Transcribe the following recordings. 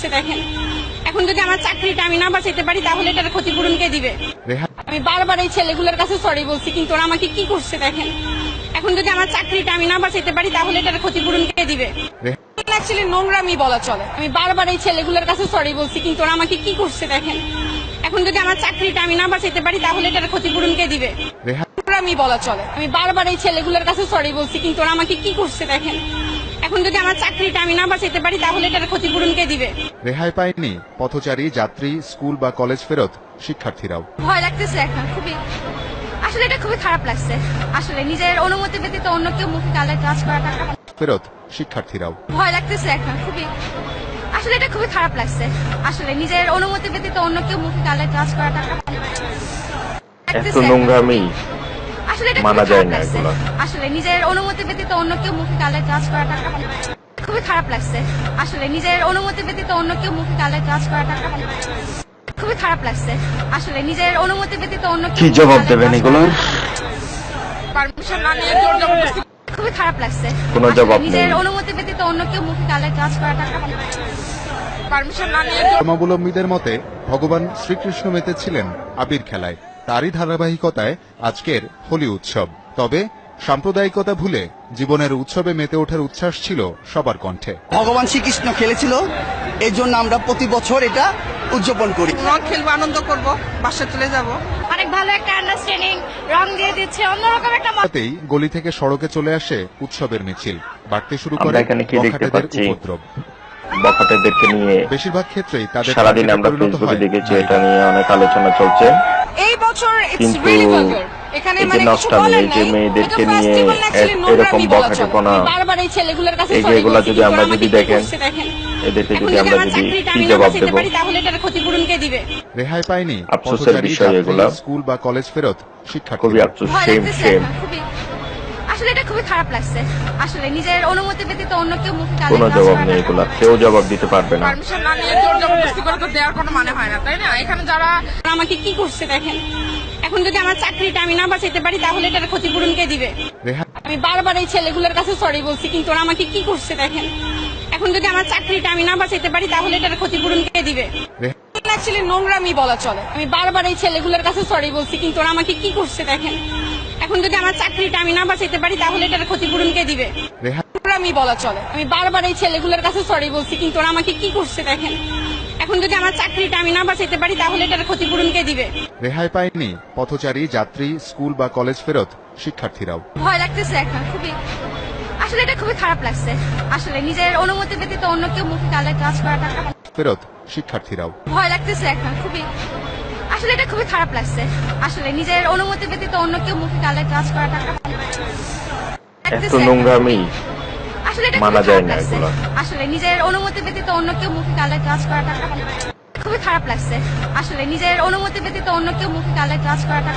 করছে দেখেন। এখন যদি আমার চাকরিটা আমি না বাঁচাইতে পারি তাহলে এটার ক্ষতিপূরণ কে দিবে? আমি বারবার এই ছেলেগুলোর কাছে সরি বলছি, কিন্তু ওরা আমাকে কি করছে দেখেন। এখন যদি আমার চাকরিটা আমি না বাঁচাইতে পারি তাহলে এটার ক্ষতিপূরণ কে দিবে? অ্যাকচুয়ালি নোংরামি বলা চলে। আমি বারবার এই ছেলেগুলোর কাছে সরি বলছি, কিন্তু ওরা আমাকে কি করছে দেখেন। এখন যদি আমার চাকরিটা আমি না বাঁচাইতে পারি তাহলে এটার ক্ষতিপূরণ কে দিবে? নোংরামি বলা চলে। আমি বারবার এই ছেলেগুলোর কাছে সরি বলছি, কিন্তু ওরা আমাকে কি করছে দেখেন। এখন যদি আমার চাকরিটা আমি না বাঁচাইতে পারি তাহলে এটার ক্ষতিপূরণ কে দিবে? রেহাই পায়নি পথচারী, যাত্রী, স্কুল বা কলেজ ফেরত শিক্ষার্থীরাও। ভয় লাগতেছে এখন খুবই, আসলে এটা খুবই খারাপ লাগছে। আসলে নিজের অনুমতি ব্যতীত অন্য কেউ মুখে গালে টাচ করাটা ফেরত শিক্ষার্থীরাও। ভয় লাগতেছে এখন খুবই, আসলে এটা খুবই খারাপ লাগছে। আসলে নিজের অনুমতি ব্যতীত অন্য কেউ মুখে গালে টাচ করাটা এত নোংরামি আসলে এটা মানা খুবই যায় খারাপ না লাগছে। এগুলা। আসলে নিজের অনুমতি ব্যতীত অন্য কেউ মুখে গালে টাচ করাটা খুবই খারাপ লাগছে। আসলে নিজের অনুমতি ব্যতীত অন্য কেউ মুখে গালে টাচ করাটা খুবই খারাপ লাগছে। আসলে নিজের অনুমতি ব্যতীত অন্য কেউ কি মুখে জবাব গালে দেবেন touch এগুলোর? পারমিশন না নিয়ে জোর জবরদস্তি খুবই খারাপ লাগছে। কোনো আসলে জবাব নিজের নেই। অনুমতি ব্যতীত অন্য কেউ মুখে গালে টাচ করাটা পারমিশন না নিয়ে ধর্মাবলম্বীদের মতে ভগবান শ্রীকৃষ্ণ মেতেছিলেন আবির খেলায়। তারই ধারাবাহিকতায় আজকের হোলি উৎসব। তবে সাম্প্রদায়িকতা ভুলে জীবনের উৎসবে মেতে ওঠার উচ্ছ্বাস ছিল সবার কণ্ঠে। ভগবান শ্রীকৃষ্ণ খেলেছিল, এই জন্য আমরা প্রতি বছর এটা উদযাপন করি। রং খেলবো, আনন্দ করব, বাসায় চলে যাব। অনেক ভালো একটা আন্ডারস্ট্যান্ডিং, রং দিয়ে দিচ্ছে, অন্যরকম একটা তাতেই গলি থেকে সড়কে চলে আসে উৎসবের মিছিল। বাড়তে শুরু আমরা করে এখানে কি দেখতে বখাটেদের পাচ্ছি? উপদ্রব। বখাটেদেরকে নিয়ে বেশিরভাগ ক্ষেত্রেই তাদের সারাদিন আমরা পরিণত ফেসবুকে হয় দেখেছি, এটা নিয়ে অনেক আলোচনা চলছে। এই বছর কিন্তু এখানে এই যে মানে কিছু নষ্টামি, বলার এই যে নাই। মেয়েদেরকে এটা নিয়ে festival actually এরকম নোংরামি বলা চলে। বখাটেপনা, বারবার এই ছেলেগুলোর কাছে এই যে sorry এগুলা বলছি, যদি কিন্তু আমরা ওরা যদি আমাকে কি দেখেন, করছে দেখেন। এদেরকে এখন যদি আমরা আমার যদি চাকরিটা কি আমি না জবাব বাঁচাইতে দেব? পারি তাহলে এটার ক্ষতিপূরণ কে দিবে? রেহাই পায়নি আফসোসের পথচারী, বিষয় যাত্রী, এগুলা। স্কুল বা কলেজ ফেরত খুবই শিক্ষার্থীরা। আফসোস, ভয় সেম লাগতেছে সেম। এখন খুবই, আসলে এটা খুবই খারাপ লাগছে। আসলে নিজের অনুমতি ব্যতীত অন্য কেউ মুখে গালে কোনো টাচ জবাব করাটা নেই এগুলা, কেউ জবাব দিতে পারবে না। পারমিশন না নিয়ে জোর জবরদস্তি করে তো দেওয়ার কোনো মানে হয় না, তাই না? এখানে যারা আমাকে কি করছে দেখেন। এখন যদি আমার চাকরিটা আমি না বাঁচাইতে পারি তাহলে এটার ক্ষতিপূরণ কে দিবে? রেহাই আমি বারবার এই ছেলেগুলোর কাছে সরি বলছি, কিন্তু ওরা আমাকে কি করছে দেখেন। এখন যদি আমার চাকরিটা আমি না বাঁচাইতে পারি তাহলে এটার ক্ষতিপূরণ কে দিবে? অ্যাকচুয়ালি নোংরামি বলা চলে। আমি বারবার এই ছেলেগুলোর কাছে সরি বলছি, কিন্তু ওরা আমাকে কি করছে দেখেন। এখন যদি আমার চাকরিটা আমি না বাঁচাইতে পারি তাহলে এটার ক্ষতিপূরণ কে দিবে? রেহাই নোংরামি বলা চলে। আমি বারবার এই ছেলেগুলোর কাছে সরি বলছি, কিন্তু ওরা আমাকে কি করছে দেখেন। এখন যদি আমার চাকরিটা আমি না বাঁচাইতে পারি তাহলে এটার ক্ষতিপূরণ কে দিবে? রেহাই পায়নি পথচারী, যাত্রী, স্কুল বা কলেজ ফেরত শিক্ষার্থীরাও। ভয় লাগতেছে এখন খুবই, আসলে এটা খুবই খারাপ লাগছে। আসলে নিজের অনুমতি ব্যতীত অন্য কেউ মুখে গালে টাচ করাটা ফেরত শিক্ষার্থীরাও। ভয় লাগতেছে এখন খুবই, আসলে এটা খুবই খারাপ লাগছে। আসলে নিজের অনুমতি ব্যতীত অন্য কেউ মুখে গালে টাচ করাটা এত নোংরামি আসলে এটা মানা খুবই যায় খারাপ না লাগছে। এগুলা। আসলে নিজের অনুমতি ব্যতীত অন্য কেউ মুখে গালে টাচ করাটা খুবই খারাপ লাগছে। আসলে নিজের অনুমতি ব্যতীত অন্য কেউ মুখে গালে টাচ করাটা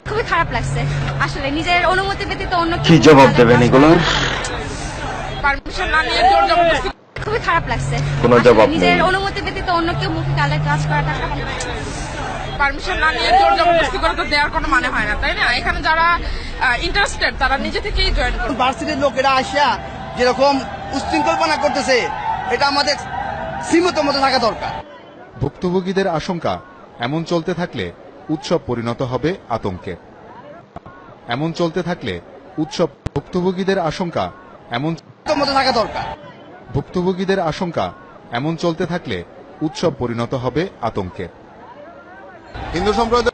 খুবই খারাপ লাগছে। আসলে নিজের অনুমতি ব্যতীত অন্য কেউ কি মুখে জবাব গালে দেবেন touch এগুলোর? পারমিশন না নিয়ে জোর জবরদস্তি খুবই খারাপ লাগছে। কোনো আসলে জবাব নিজের নেই। অনুমতি ব্যতীত অন্য কেউ মুখে গালে টাচ করাটা পারমিশন না নিয়ে জোর জবরদস্তি করে তো দেওয়ার কোনো মানে হয় না, তাই না? এখানে যারা ইন্টারেস্টেড তারা নিজে থেকেই জয়েন করবে। ভার্সিটির লোকেরা আসিয়া যেরকম উশৃঙ্খলপনা করতেছে, এটা আমাদের সীমিত মতো থাকা দরকার। ভুক্তভোগীদের আশঙ্কা, এমন চলতে থাকলে উৎসব পরিণত হবে আতঙ্কে। এমন চলতে থাকলে উৎসব ভুক্তভোগীদের আশঙ্কা, মতো থাকা দরকার। ভুক্তভোগীদের আশঙ্কা, এমন চলতে থাকলে উৎসব পরিণত হবে আতঙ্কে। হিন্দু সম্প্রদায়